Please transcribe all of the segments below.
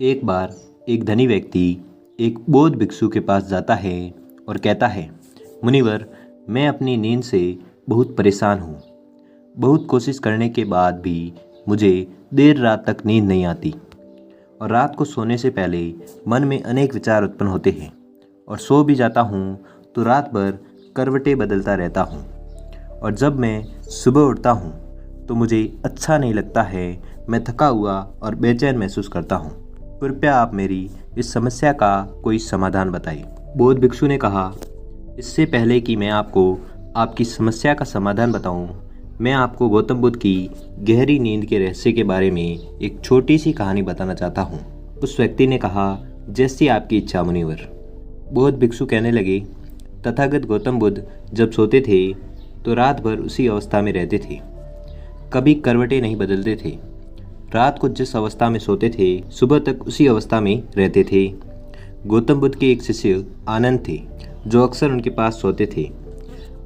एक बार एक धनी व्यक्ति एक बौद्ध भिक्षु के पास जाता है और कहता है, मुनिवर, मैं अपनी नींद से बहुत परेशान हूँ। बहुत कोशिश करने के बाद भी मुझे देर रात तक नींद नहीं आती और रात को सोने से पहले मन में अनेक विचार उत्पन्न होते हैं और सो भी जाता हूँ तो रात भर करवटें बदलता रहता हूँ और जब मैं सुबह उठता हूँ तो मुझे अच्छा नहीं लगता है। मैं थका हुआ और बेचैन महसूस करता हूँ। कृपया आप मेरी इस समस्या का कोई समाधान बताइए। बौद्ध भिक्षु ने कहा, इससे पहले कि मैं आपको आपकी समस्या का समाधान बताऊं, मैं आपको गौतम बुद्ध की गहरी नींद के रहस्य के बारे में एक छोटी सी कहानी बताना चाहता हूं। उस व्यक्ति ने कहा, जैसी आपकी इच्छा मुनिवर। बौद्ध भिक्षु कहने लगे, तथागत गौतम बुद्ध जब सोते थे तो रात भर उसी अवस्था में रहते थे, कभी करवटें नहीं बदलते थे। रात को जिस अवस्था में सोते थे सुबह तक उसी अवस्था में रहते थे। गौतम बुद्ध के एक शिष्य आनंद थे जो अक्सर उनके पास सोते थे।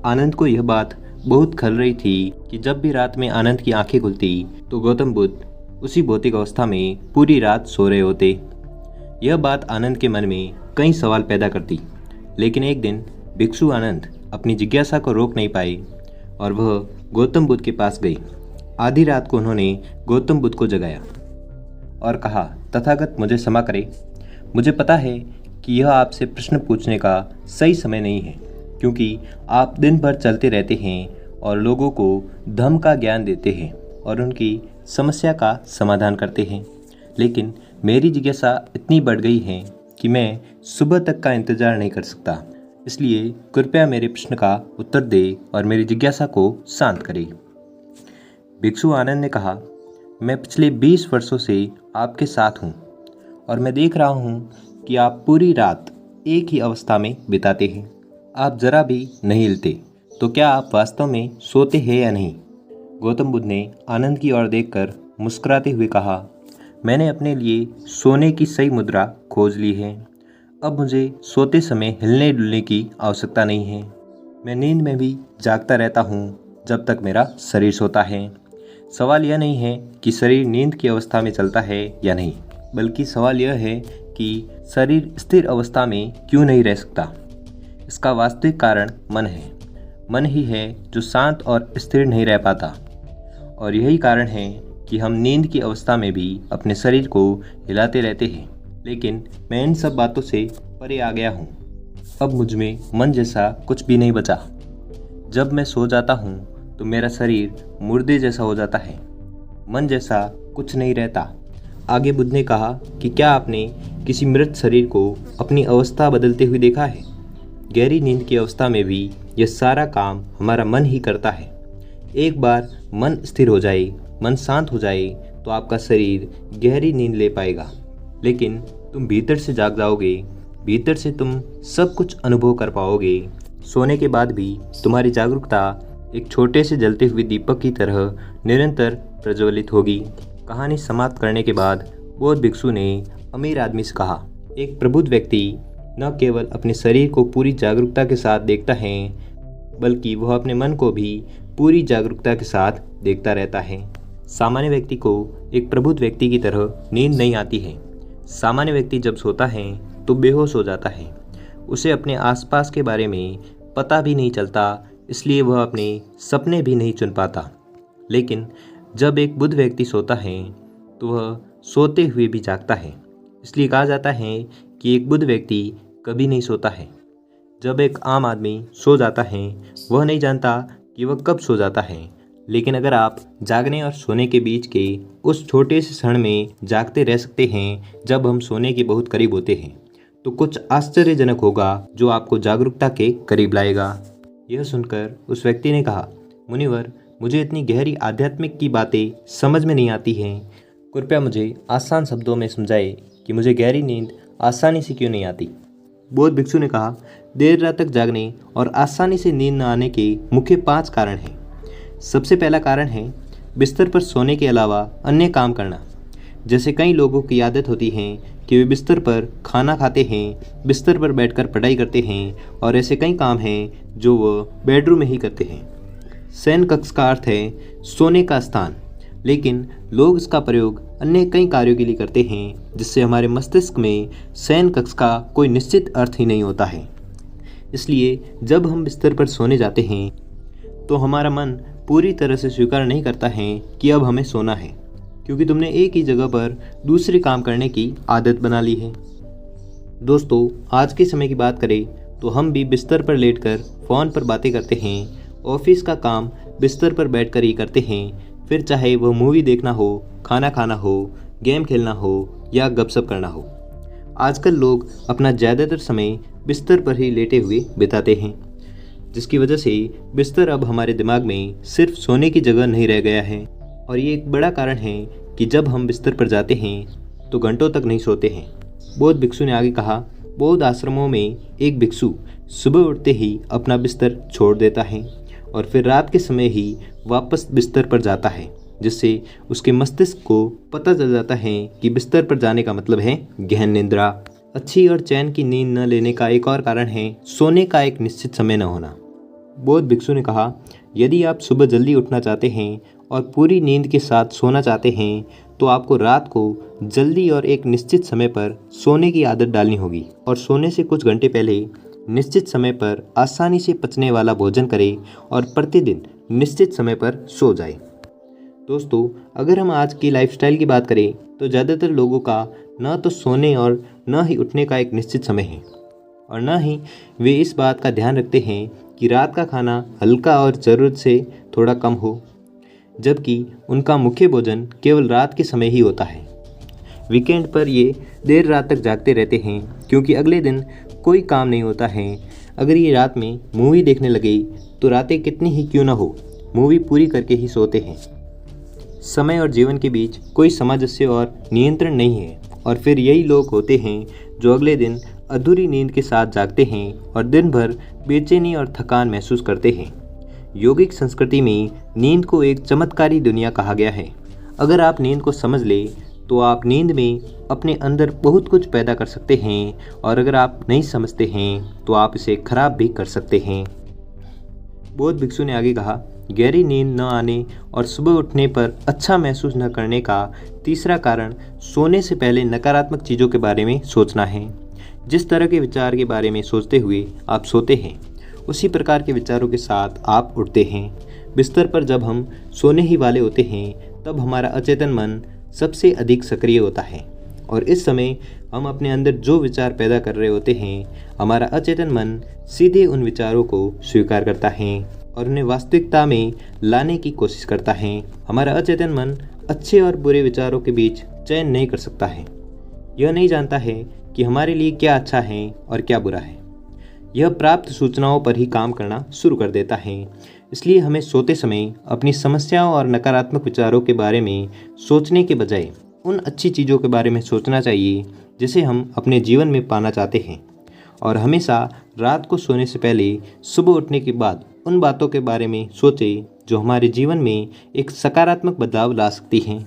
आनंद को यह बात बहुत खल रही थी कि जब भी रात में आनंद की आंखें खुलती तो गौतम बुद्ध उसी भौतिक अवस्था में पूरी रात सो रहे होते। यह बात आनंद के मन में कई सवाल पैदा करती, लेकिन एक दिन भिक्षु आनंद अपनी जिज्ञासा को रोक नहीं पाए और वह गौतम बुद्ध के पास गई। आधी रात को उन्होंने गौतम बुद्ध को जगाया और कहा, तथागत मुझे क्षमा करें। मुझे पता है कि यह आपसे प्रश्न पूछने का सही समय नहीं है, क्योंकि आप दिन भर चलते रहते हैं और लोगों को धम्म का ज्ञान देते हैं और उनकी समस्या का समाधान करते हैं। लेकिन मेरी जिज्ञासा इतनी बढ़ गई है कि मैं सुबह तक का इंतजार नहीं कर सकता। इसलिए कृपया मेरे प्रश्न का उत्तर दे और मेरी जिज्ञासा को शांत करें। भिक्षु आनंद ने कहा, मैं पिछले 20 वर्षों से आपके साथ हूँ और मैं देख रहा हूँ कि आप पूरी रात एक ही अवस्था में बिताते हैं। आप जरा भी नहीं हिलते, तो क्या आप वास्तव में सोते हैं या नहीं? गौतम बुद्ध ने आनंद की ओर देखकर मुस्कुराते हुए कहा, मैंने अपने लिए सोने की सही मुद्रा खोज ली है। अब मुझे सोते समय हिलने डुलने की आवश्यकता नहीं है। मैं नींद में भी जागता रहता हूँ जब तक मेरा शरीर सोता है। सवाल यह नहीं है कि शरीर नींद की अवस्था में चलता है या नहीं, बल्कि सवाल यह है कि शरीर स्थिर अवस्था में क्यों नहीं रह सकता। इसका वास्तविक कारण मन है। मन ही है जो शांत और स्थिर नहीं रह पाता, और यही कारण है कि हम नींद की अवस्था में भी अपने शरीर को हिलाते रहते हैं। लेकिन मैं इन सब बातों से परे आ गया हूँ। अब मुझ में मन जैसा कुछ भी नहीं बचा। जब मैं सो जाता हूँ तो मेरा शरीर मुर्दे जैसा हो जाता है, मन जैसा कुछ नहीं रहता। आगे बुद्ध ने कहा कि क्या आपने किसी मृत शरीर को अपनी अवस्था बदलते हुए देखा है? गहरी नींद की अवस्था में भी यह सारा काम हमारा मन ही करता है। एक बार मन स्थिर हो जाए, मन शांत हो जाए तो आपका शरीर गहरी नींद ले पाएगा। लेकिन तुम भीतर से जाग जाओगे, भीतर से तुम सब कुछ अनुभव कर पाओगे। सोने के बाद भी तुम्हारी जागरूकता एक छोटे से जलते हुए दीपक की तरह निरंतर प्रज्वलित होगी। कहानी समाप्त करने के बाद बौद्ध भिक्षु ने अमीर आदमी से कहा, एक प्रबुद्ध व्यक्ति न केवल अपने शरीर को पूरी जागरूकता के साथ देखता है, बल्कि वह अपने मन को भी पूरी जागरूकता के साथ देखता रहता है। सामान्य व्यक्ति को एक प्रबुद्ध व्यक्ति की तरह नींद नहीं आती है। सामान्य व्यक्ति जब सोता है तो बेहोश हो जाता है। उसे अपने आसपास के बारे में पता भी नहीं चलता, इसलिए वह अपने सपने भी नहीं चुन पाता। लेकिन जब एक बुद्ध व्यक्ति सोता है तो वह सोते हुए भी जागता है। इसलिए कहा जाता है कि एक बुद्ध व्यक्ति कभी नहीं सोता है। जब एक आम आदमी सो जाता है वह नहीं जानता कि वह कब सो जाता है। लेकिन अगर आप जागने और सोने के बीच के उस छोटे से क्षण में जागते रह सकते हैं जब हम सोने के बहुत करीब होते हैं, तो कुछ आश्चर्यजनक होगा जो आपको जागरूकता के करीब लाएगा। यह सुनकर उस व्यक्ति ने कहा, मुनिवर, मुझे इतनी गहरी आध्यात्मिक की बातें समझ में नहीं आती हैं। कृपया मुझे आसान शब्दों में समझाए कि मुझे गहरी नींद आसानी से क्यों नहीं आती। बौद्ध भिक्षु ने कहा, देर रात तक जागने और आसानी से नींद न आने के मुख्य 5 कारण हैं। सबसे पहला कारण है बिस्तर पर सोने के अलावा अन्य काम करना। जैसे कई लोगों की आदत होती है कि वे बिस्तर पर खाना खाते हैं, बिस्तर पर बैठकर पढ़ाई करते हैं, और ऐसे कई काम हैं जो वह बेडरूम में ही करते हैं। शयन कक्ष का अर्थ है सोने का स्थान। लेकिन लोग इसका प्रयोग अन्य कई कार्यों के लिए करते हैं जिससे हमारे मस्तिष्क में शयन कक्ष का कोई निश्चित अर्थ ही नहीं होता है। इसलिए जब हम बिस्तर पर सोने जाते हैं तो हमारा मन पूरी तरह से स्वीकार नहीं करता है कि अब हमें सोना है, क्योंकि तुमने एक ही जगह पर दूसरे काम करने की आदत बना ली है। दोस्तों, आज के समय की बात करें तो हम भी बिस्तर पर लेटकर फ़ोन पर बातें करते हैं, ऑफिस का काम बिस्तर पर बैठकर ही करते हैं, फिर चाहे वह मूवी देखना हो, खाना खाना हो, गेम खेलना हो या गपशप करना हो। आजकल लोग अपना ज़्यादातर समय बिस्तर पर ही लेटे हुए बिताते हैं, जिसकी वजह से बिस्तर अब हमारे दिमाग में सिर्फ सोने की जगह नहीं रह गया है। और ये एक बड़ा कारण है कि जब हम बिस्तर पर जाते हैं तो घंटों तक नहीं सोते हैं। बौद्ध भिक्षु ने आगे कहा, बौद्ध आश्रमों में एक भिक्षु सुबह उठते ही अपना बिस्तर छोड़ देता है और फिर रात के समय ही वापस बिस्तर पर जाता है, जिससे उसके मस्तिष्क को पता चल जाता है कि बिस्तर पर जाने का मतलब है गहन निद्रा। अच्छी और चैन की नींद न लेने का एक और कारण है सोने का एक निश्चित समय न होना। बौद्ध भिक्षु ने कहा, यदि आप सुबह जल्दी उठना चाहते हैं और पूरी नींद के साथ सोना चाहते हैं तो आपको रात को जल्दी और एक निश्चित समय पर सोने की आदत डालनी होगी और सोने से कुछ घंटे पहले निश्चित समय पर आसानी से पचने वाला भोजन करें और प्रतिदिन निश्चित समय पर सो जाएं। दोस्तों, अगर हम आज की लाइफस्टाइल की बात करें तो ज़्यादातर लोगों का न तो सोने और न ही उठने का एक निश्चित समय है और न ही वे इस बात का ध्यान रखते हैं कि रात का खाना हल्का और ज़रूरत से थोड़ा कम हो, जबकि उनका मुख्य भोजन केवल रात के समय ही होता है। वीकेंड पर ये देर रात तक जागते रहते हैं क्योंकि अगले दिन कोई काम नहीं होता है। अगर ये रात में मूवी देखने लगे तो रातें कितनी ही क्यों ना हो, मूवी पूरी करके ही सोते हैं। समय और जीवन के बीच कोई सामंजस्य और नियंत्रण नहीं है और फिर यही लोग होते हैं जो अगले दिन अधूरी नींद के साथ जागते हैं और दिन भर बेचैनी और थकान महसूस करते हैं। योगिक संस्कृति में नींद को एक चमत्कारी दुनिया कहा गया है। अगर आप नींद को समझ ले तो आप नींद में अपने अंदर बहुत कुछ पैदा कर सकते हैं और अगर आप नहीं समझते हैं तो आप इसे खराब भी कर सकते हैं। बौद्ध भिक्षु ने आगे कहा, गहरी नींद न आने और सुबह उठने पर अच्छा महसूस न करने का तीसरा कारण सोने से पहले नकारात्मक चीज़ों के बारे में सोचना है। जिस तरह के विचार के बारे में सोचते हुए आप सोते हैं, उसी प्रकार के विचारों के साथ आप उठते हैं। बिस्तर पर जब हम सोने ही वाले होते हैं तब हमारा अचेतन मन सबसे अधिक सक्रिय होता है और इस समय हम अपने अंदर जो विचार पैदा कर रहे होते हैं, हमारा अचेतन मन सीधे उन विचारों को स्वीकार करता है और उन्हें वास्तविकता में लाने की कोशिश करता है। हमारा अचेतन मन अच्छे और बुरे विचारों के बीच चयन नहीं कर सकता है। यह नहीं जानता है कि हमारे लिए क्या अच्छा है और क्या बुरा है। यह प्राप्त सूचनाओं पर ही काम करना शुरू कर देता है। इसलिए हमें सोते समय अपनी समस्याओं और नकारात्मक विचारों के बारे में सोचने के बजाय उन अच्छी चीज़ों के बारे में सोचना चाहिए जिसे हम अपने जीवन में पाना चाहते हैं और हमेशा रात को सोने से पहले सुबह उठने के बाद उन बातों के बारे में सोचें जो हमारे जीवन में एक सकारात्मक बदलाव ला सकती हैं।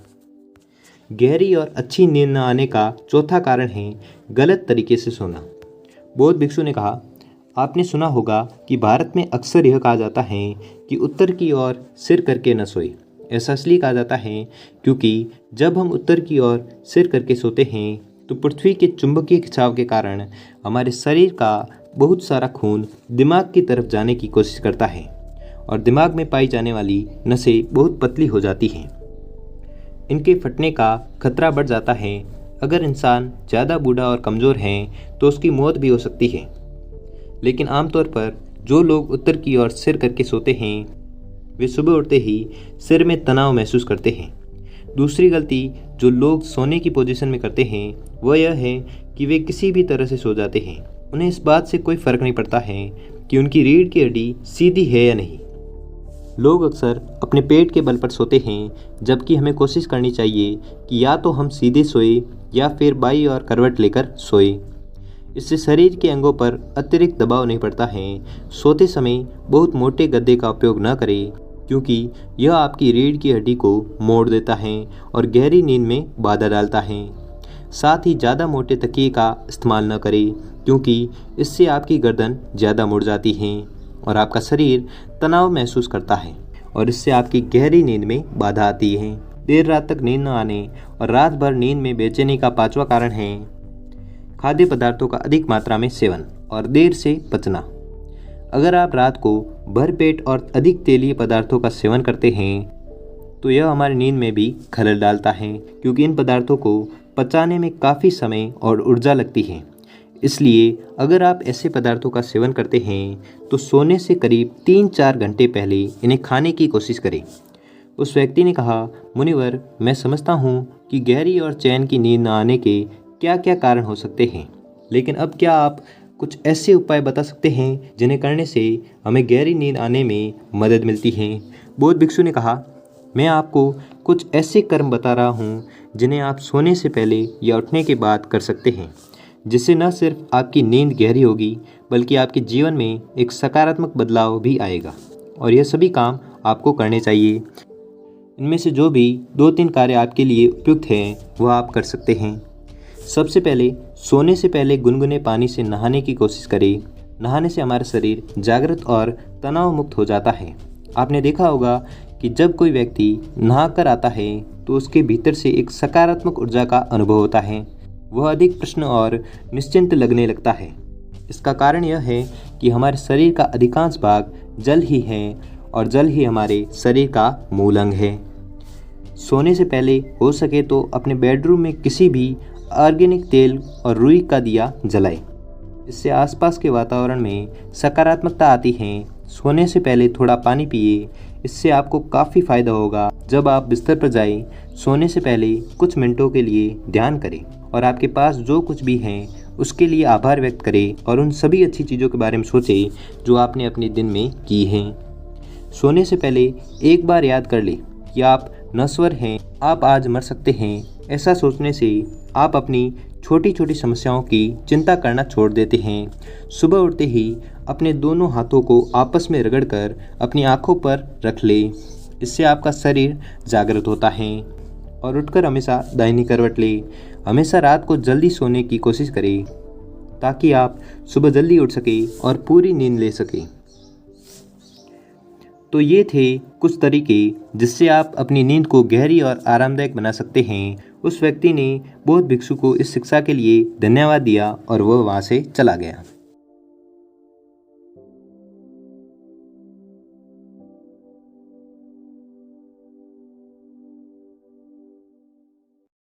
गहरी और अच्छी नींद न आने का चौथा कारण है गलत तरीके से सोना। बौद्ध भिक्षु ने कहा, आपने सुना होगा कि भारत में अक्सर यह कहा जाता है कि उत्तर की ओर सिर करके न सोए। ऐसा इसलिए कहा जाता है क्योंकि जब हम उत्तर की ओर सिर करके सोते हैं तो पृथ्वी के चुंबकीय खिंचाव के कारण हमारे शरीर का बहुत सारा खून दिमाग की तरफ जाने की कोशिश करता है और दिमाग में पाई जाने वाली नसें बहुत पतली हो जाती हैं। इनके फटने का खतरा बढ़ जाता है। अगर इंसान ज़्यादा बूढ़ा और कमज़ोर है तो उसकी मौत भी हो सकती है। लेकिन आमतौर पर जो लोग उत्तर की ओर सिर करके सोते हैं वे सुबह उठते ही सिर में तनाव महसूस करते हैं। दूसरी गलती जो लोग सोने की पोजीशन में करते हैं वह यह है कि वे किसी भी तरह से सो जाते हैं। उन्हें इस बात से कोई फ़र्क नहीं पड़ता है कि उनकी रीढ़ की हड्डी सीधी है या नहीं। लोग अक्सर अपने पेट के बल पर सोते हैं, जबकि हमें कोशिश करनी चाहिए कि या तो हम सीधे सोए या फिर बाईं ओर करवट लेकर सोए। इससे शरीर के अंगों पर अतिरिक्त दबाव नहीं पड़ता है। सोते समय बहुत मोटे गद्दे का उपयोग न करें क्योंकि यह आपकी रीढ़ की हड्डी को मोड़ देता है और गहरी नींद में बाधा डालता है। साथ ही ज़्यादा मोटे तकिए का इस्तेमाल न करें क्योंकि इससे आपकी गर्दन ज़्यादा मुड़ जाती है और आपका शरीर तनाव महसूस करता है और इससे आपकी गहरी नींद में बाधा आती है। देर रात तक नींद न आने और रात भर नींद में बेचैनी का पांचवा कारण है खाद्य पदार्थों का अधिक मात्रा में सेवन और देर से पचना। अगर आप रात को भरपेट और अधिक तेलीय पदार्थों का सेवन करते हैं तो यह हमारी नींद में भी खलल डालता है, क्योंकि इन पदार्थों को पचाने में काफ़ी समय और ऊर्जा लगती है। इसलिए अगर आप ऐसे पदार्थों का सेवन करते हैं तो सोने से करीब 3-4 घंटे पहले इन्हें खाने की कोशिश करें। उस व्यक्ति ने कहा, मुनिवर, मैं समझता हूँ कि गहरी और चैन की नींद न आने के क्या क्या कारण हो सकते हैं, लेकिन अब क्या आप कुछ ऐसे उपाय बता सकते हैं जिन्हें करने से हमें गहरी नींद आने में मदद मिलती है? बौद्ध भिक्षु ने कहा, मैं आपको कुछ ऐसे कर्म बता रहा हूँ जिन्हें आप सोने से पहले या उठने के बाद कर सकते हैं, जिससे न सिर्फ आपकी नींद गहरी होगी बल्कि आपके जीवन में एक सकारात्मक बदलाव भी आएगा। और यह सभी काम आपको करने चाहिए। इनमें से जो भी 2-3 कार्य आपके लिए उपयुक्त हैं वह आप कर सकते हैं। सबसे पहले, सोने से पहले गुनगुने पानी से नहाने की कोशिश करें। नहाने से हमारा शरीर जागृत और तनाव मुक्त हो जाता है। आपने देखा होगा कि जब कोई व्यक्ति नहा कर आता है तो उसके भीतर से एक सकारात्मक ऊर्जा का अनुभव होता है। वह अधिक प्रसन्न और निश्चिंत लगने लगता है। इसका कारण यह है कि हमारे शरीर का अधिकांश भाग जल ही है और जल ही हमारे शरीर का मूल अंग है। सोने से पहले हो सके तो अपने बेडरूम में किसी भी ऑर्गेनिक तेल और रुई का दिया जलाएं। इससे आसपास के वातावरण में सकारात्मकता आती है। सोने से पहले थोड़ा पानी पिए, इससे आपको काफ़ी फ़ायदा होगा। जब आप बिस्तर पर जाएं, सोने से पहले कुछ मिनटों के लिए ध्यान करें और आपके पास जो कुछ भी है उसके लिए आभार व्यक्त करें और उन सभी अच्छी चीज़ों के बारे में सोचें जो आपने अपने दिन में की हैं। सोने से पहले एक बार याद कर लें कि आप नश्वर हैं, आप आज मर सकते हैं। ऐसा सोचने से आप अपनी छोटी छोटी समस्याओं की चिंता करना छोड़ देते हैं। सुबह उठते ही अपने दोनों हाथों को आपस में रगड़कर अपनी आंखों पर रख लें। इससे आपका शरीर जागृत होता है। और उठकर हमेशा दाहिनी करवट लें। हमेशा रात को जल्दी सोने की कोशिश करें ताकि आप सुबह जल्दी उठ सकें और पूरी नींद ले सकें। तो ये थे कुछ तरीके जिससे आप अपनी नींद को गहरी और आरामदायक बना सकते हैं। उस व्यक्ति ने बौद्ध भिक्षु को इस शिक्षा के लिए धन्यवाद दिया और वह वहाँ से चला गया।